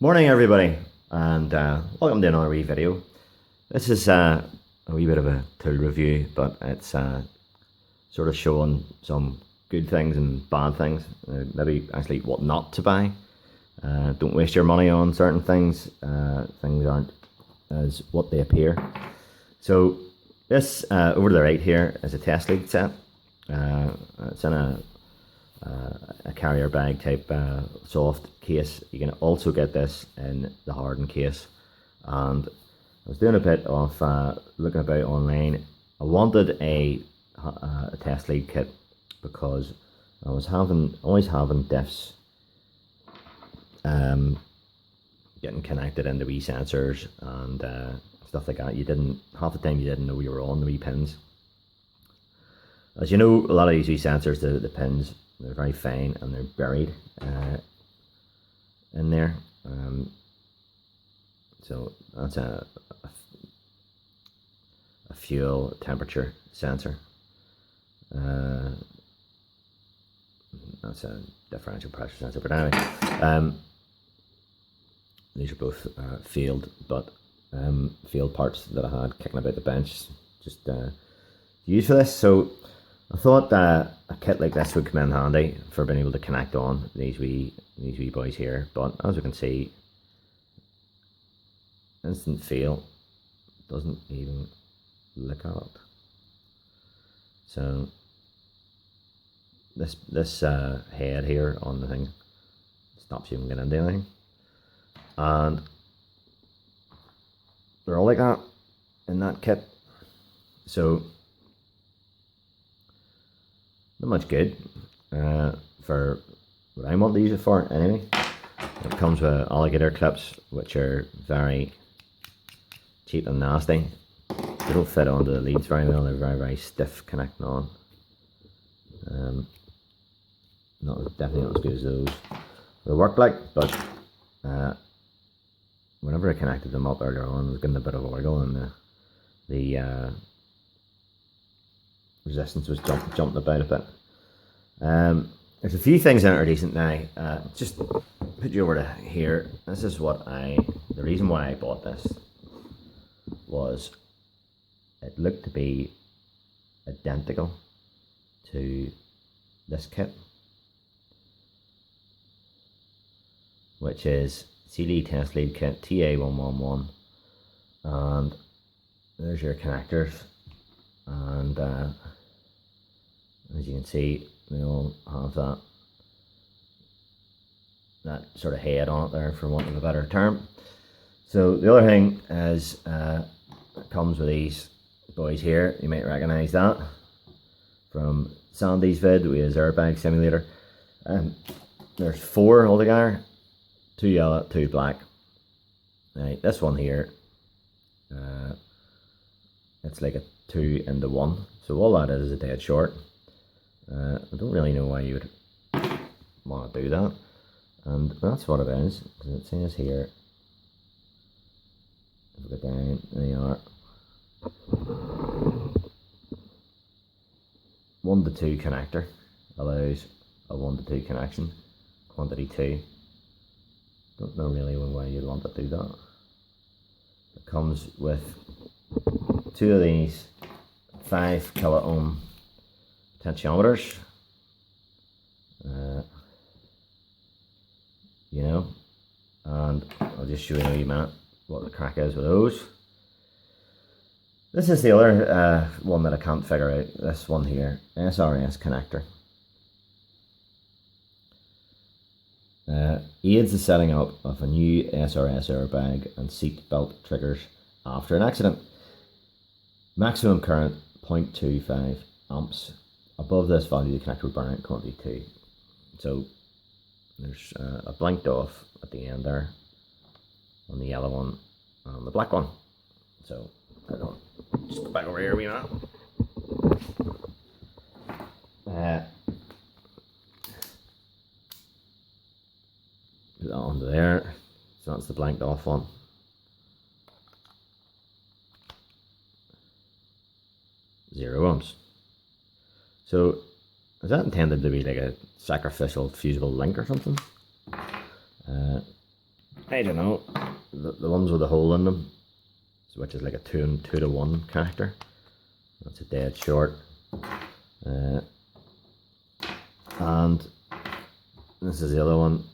Morning everybody, and welcome to another wee video. This is a wee bit of a tool review, but it's sort of showing some good things and bad things, maybe actually what not to buy. Don't waste your money on certain things. Things aren't as what they appear. So this over to the right here is a test lead set. It's in a carrier bag type soft case. You can also get this in the hardened case. And I was doing a bit of looking about online. I wanted a test lead kit because I was always having diffs getting connected into wee sensors and stuff like that. Half the time you didn't know you were on the wee pins. As you know, a lot of these wee sensors, the pins, they're very fine and they're buried in there. So that's a fuel temperature sensor. That's a differential pressure sensor. But anyway, these are both field parts that I had kicking about the bench, just to use for this. So I thought a kit like this would come in handy for being able to connect on these wee boys here. But as you can see, instant feel, doesn't even look at it. So this head here on the thing stops you from getting into anything, and they're all like that in that kit. So not much good for what I want to use it for anyway. It comes with alligator clips, which are very cheap and nasty. They don't fit onto the leads very well. They're very stiff connecting on. Definitely not as good as those. They work like, but whenever I connected them up earlier on, I was getting a bit of a wiggle, and the resistance was jumping about a bit. There's a few things that are decent now. Just put you over to here. This is the reason why I bought this was it looked to be identical to this kit, which is CD test lead kit TA111, and there's your connectors, and as you can see, they all have that sort of head on it there, for want of a better term. So the other thing is it comes with these boys here. You might recognise that from Sandy's vid with his Airbag simulator. There's 4 altogether, 2 yellow, 2 black. Right, this one here, it's like a 2 into 1. So all that is a dead short. I don't really know why you would want to do that, and that's what it is, because it says here, if we go down, there you are, 1 to 2 connector allows a 1 to 2 connection, quantity 2. Don't know really why you'd want to do that. It comes with 2 of these 5 kilo ohm potentiometers, and I'll just show you in a wee minute what the crack is with those. This is the other one that I can't figure out. This one here, SRS connector. Aids the setting up of a new SRS airbag and seat belt triggers after an accident. Maximum current 0.25 amps. Above this value, the connector will burn out quantity 2. So there's a blinked off at the end there on the yellow one and the black one. So I don't just go back over here, wee minute. Put that onto there. So that's the blanked off one. 0 ohms. So is that intended to be like a sacrificial fusible link or something? I don't know, the ones with a hole in them, which is like a 2 to 1 character. That's a dead short. And this is the other one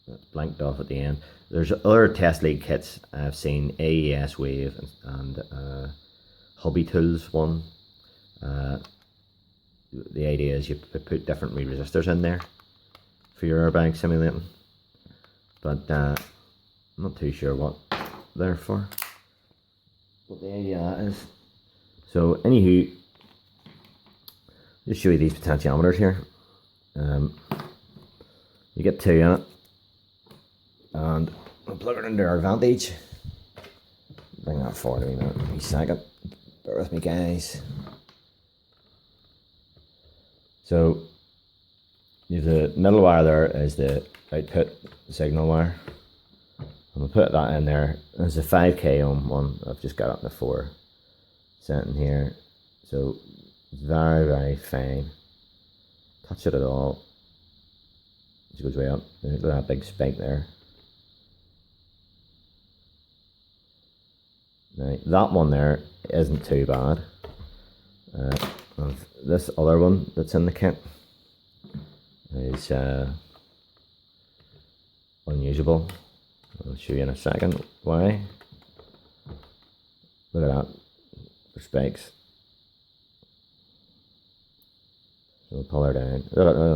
that's blanked off at the end. There's other test league kits. I've seen AES Wave and Hobby Tools one. The idea is you put different resistors in there for your airbag simulating, but I'm not too sure what they're for. But the idea is, so anywho, just show you these potentiometers here. You get 2 in it, and I'll plug it into our Vantage. Bring that forward a wee second. Bear with me, guys. So the middle wire there is the output signal wire. I'm gonna put that in there. There's a 5k ohm one. I've just got up to 4 sitting here. So it's very, very fine. Touch it at all. It goes way up. Look at that big spike there. Right, that one there isn't too bad. This other one that's in the kit is Unusable. I'll show you in a second why. Look at that, for spikes. So we'll pull her down.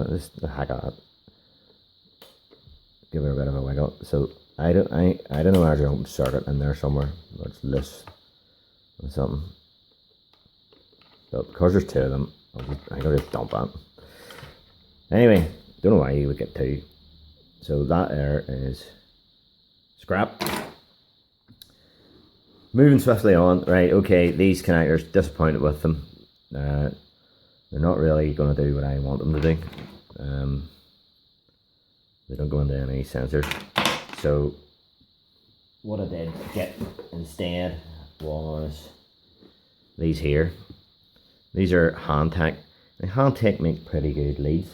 Just the heck of it. Give her a bit of a wiggle. So I don't know, there's an open circuit in there somewhere. It's loose or something. But because there's 2 of them, I can just dump that. Anyway, don't know why you would get 2. So that there is scrap. Moving swiftly on, right? Okay, these connectors, disappointed with them. They're not really going to do what I want them to do. They don't go into any sensors. So what I did get instead was these here. These are Handtech. Now Handtech make pretty good leads.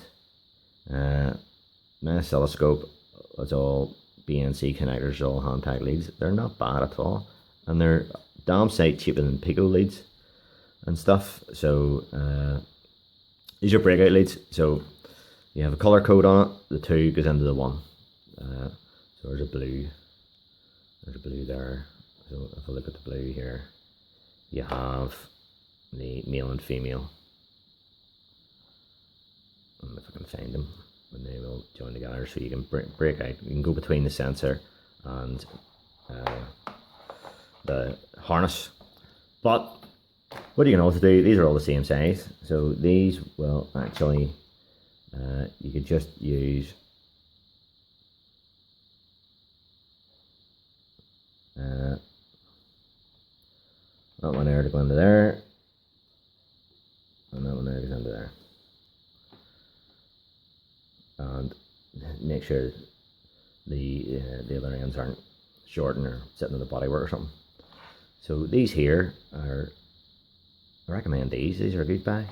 My oscilloscope is all BNC connectors, all Handtech leads. They're not bad at all, and they're damn sight cheaper than Pico leads and stuff. So these are Breakout leads. So you have a color code on it. The 2 goes into the 1. So there's a blue. There's a blue there. So if I look at the blue here, you have the male and female. And if I can find them, and they will join together, so you can break out. You can go between the sensor and the harness. But what you can also do, these are all the same size. So these will actually, you could just use that one there to go into there, and that one there goes into there. And make sure the other ends aren't shortened or sitting in the bodywork or something. So these here are, I recommend these. These are a good buy.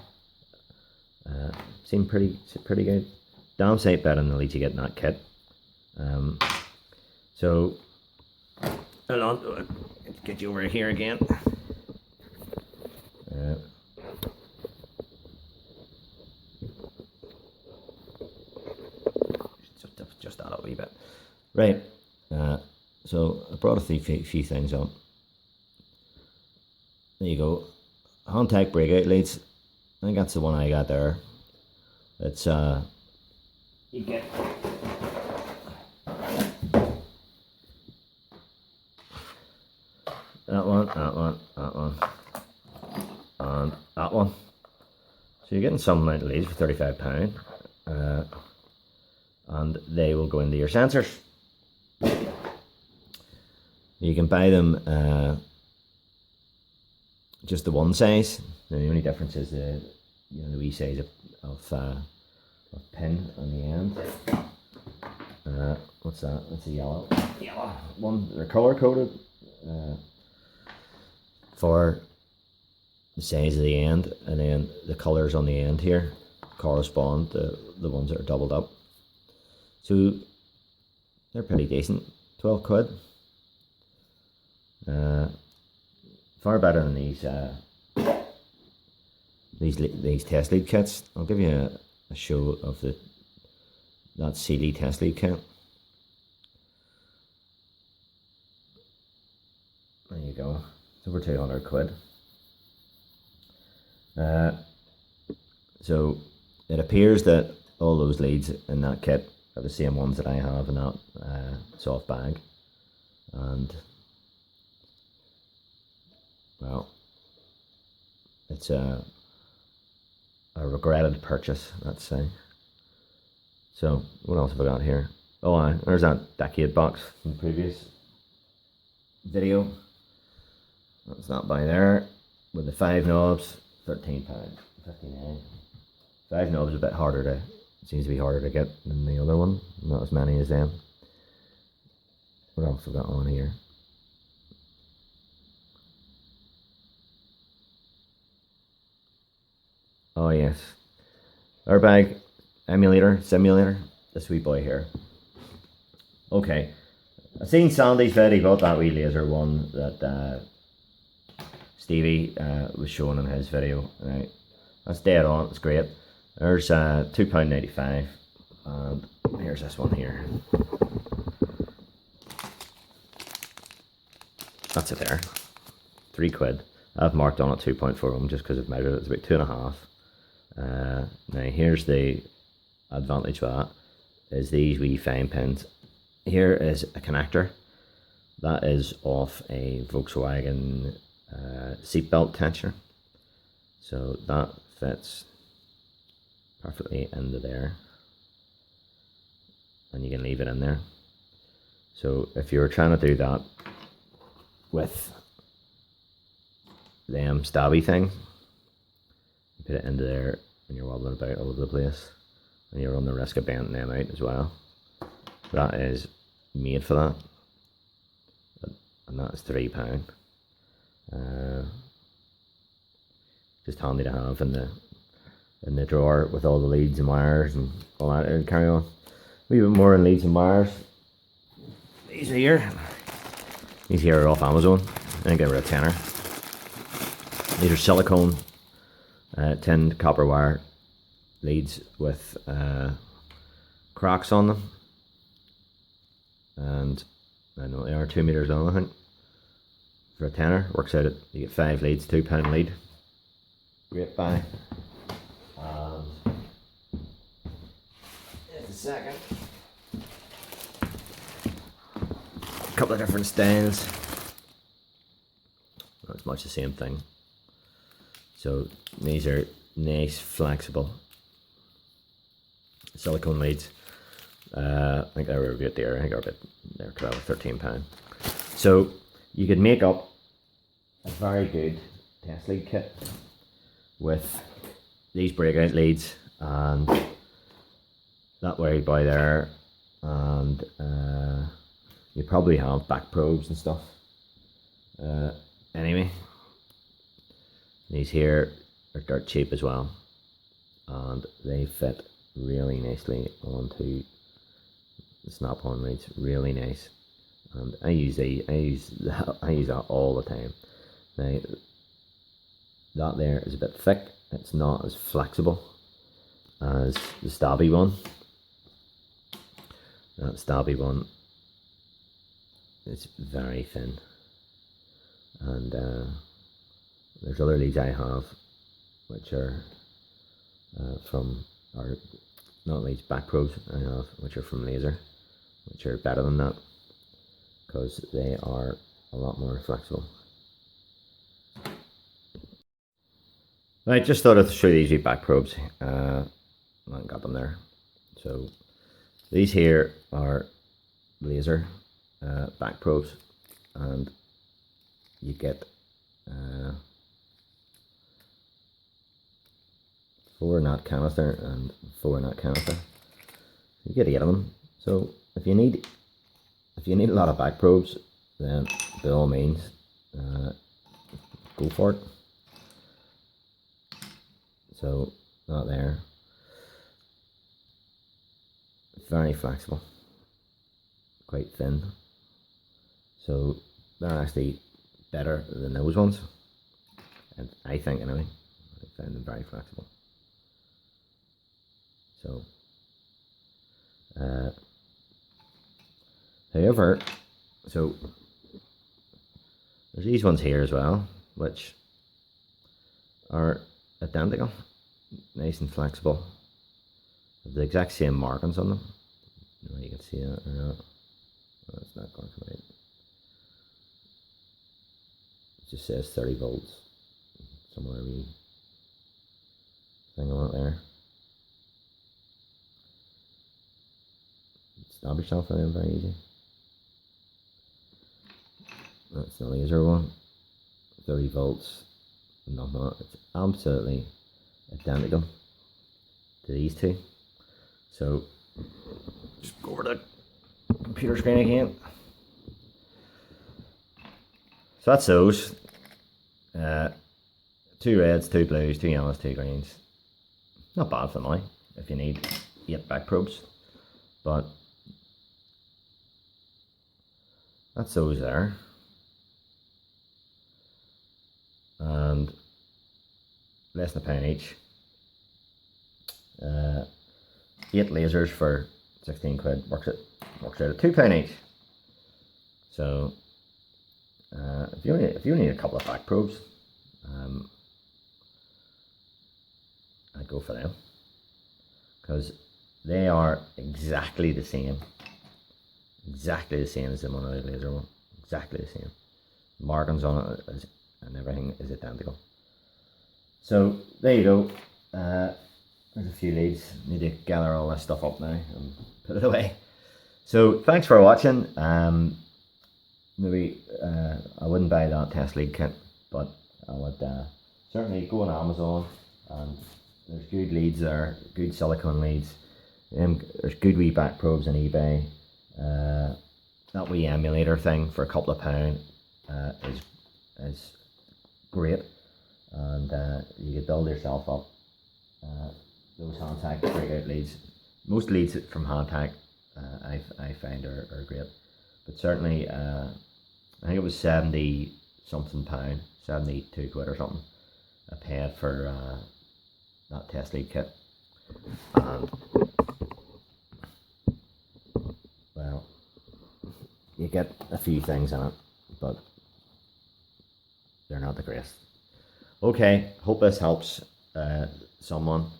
Seem pretty good. Damn sight better than the leads you get in that kit. So hold on, let's get you over here again. Just that a wee bit. Right, so I brought a few things up. There you go. Handtech Breakout leads. I think that's the one I got there. It's you get that one, and that one. So you're getting some amount of leads for £35. And they will go into your sensors. You can buy them just the one size. The only difference is the wee size of pin on the end. What's that? That's a yellow one. They're color coded for the size of the end, and then the colors on the end here correspond to the ones that are doubled up. So they're pretty decent. 12 quid. Far better than these test lead kits. I'll give you a show of that CD test lead kit. There you go. It's over 200 quid. So it appears that all those leads in that kit are the same ones that I have in that soft bag, and well, it's a regretted purchase, let's say. So what else have I got here? Oh, there's that decade box from the previous video. That's that by there with the 5 knobs, £13.59. 5 knobs is a bit harder to, it seems to be harder to get than the other one. Not as many as them. What else have I got on here? Oh yes, Airbag emulator, simulator, this wee boy here. Okay, I've seen Sandy's video about that wee laser one that Stevie was showing in his video. Right, that's dead on, it's great. There's £2.95, and here's this one here. That's it there, 3 quid. I've marked on it 2.4 just because I've measured it. It's about 2.5. Now here's the advantage of that, is these wee fine pins. Here is a connector that is off a Volkswagen seatbelt tensioner, so that fits perfectly into there, and you can leave it in there. So if you're trying to do that with them stabby things, you put it into there and you're wobbling about all over the place, and you run the risk of bending them out as well. That is made for that, and that is £3. Just handy to have in the drawer with all the leads and wires and all that. It'll carry on. A wee bit more in leads and wires. These are here. These here are off Amazon. I think they were a tenner. These are silicone tinned copper wire leads with cracks on them, and I know they are 2 meters long. I think for a tenner works out at, you get 5 leads, £2 lead. Great buy. Just a second. A couple of different styles. Not as much the same thing. So these are nice, flexible silicone leads. I think they were a bit there. I think they're about £13. So you could make up a very good test lead kit with these breakout leads and that way by there, and you probably have Backprobes and stuff. Anyway, these here are dirt cheap as well, and they fit really nicely onto the snap-on leads. Really nice, and I use that all the time. Now that there is a bit thick. It's not as flexible as the stabby one. That stabby one is very thin, and there's other leads I have which are from, or not leads, Backprobes I have, which are from Laser, which are better than that because they are a lot more flexible. I just thought I'd show you these Backprobes. I got them there. So these here are Laser Backprobes, and you get 4 in that canister and 4 in that canister. You get 8 of them. So if you need a lot of Backprobes, then by all means go for it. So that there, very flexible, quite thin, So they're actually better than those ones, and I think anyway. I find them very flexible. So, however, so there's these ones here as well, which are identical, nice and flexible, have the exact same markings on them. I don't know if you can see that or not. Oh, it's not going to come out. It just says 30 volts. Somewhere wee thing on it there. Stab yourself with them very easy. That's the laser one. 30 volts. Nothing on it. It's absolutely identical to these two. So just go over the computer screen again. So that's those. 2 reds, 2 blues, 2 yellows, 2 greens. Not bad for the money if you need 8 Backprobes. But that's those there. And less than £1 each. 8 lasers for 16 quid. Works out at £2 each. So if you only need a couple of Backprobes, I'd go for them, because they are exactly the same as the monolith laser one. Exactly the same. Markings on it and everything is identical. So there you go. There's a few leads. Need to gather all this stuff up now and put it away. So thanks for watching. Maybe I wouldn't buy that test lead kit, but I would certainly go on Amazon, and there's good leads there, good silicone leads. There's good wee Backprobes on eBay. That wee emulator thing for a couple of £1 is great, and you can build yourself up those Handtac Breakout leads. Most leads from Handtac I find are great, but certainly I think it was 70 something £, 72 quid or something I paid for that test lead kit. And well, you get a few things in it, but they're not the greatest. Okay, hope this helps someone.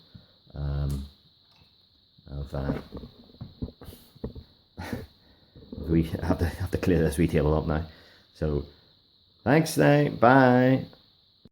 We have to clear this wee table up now. So thanks now, bye.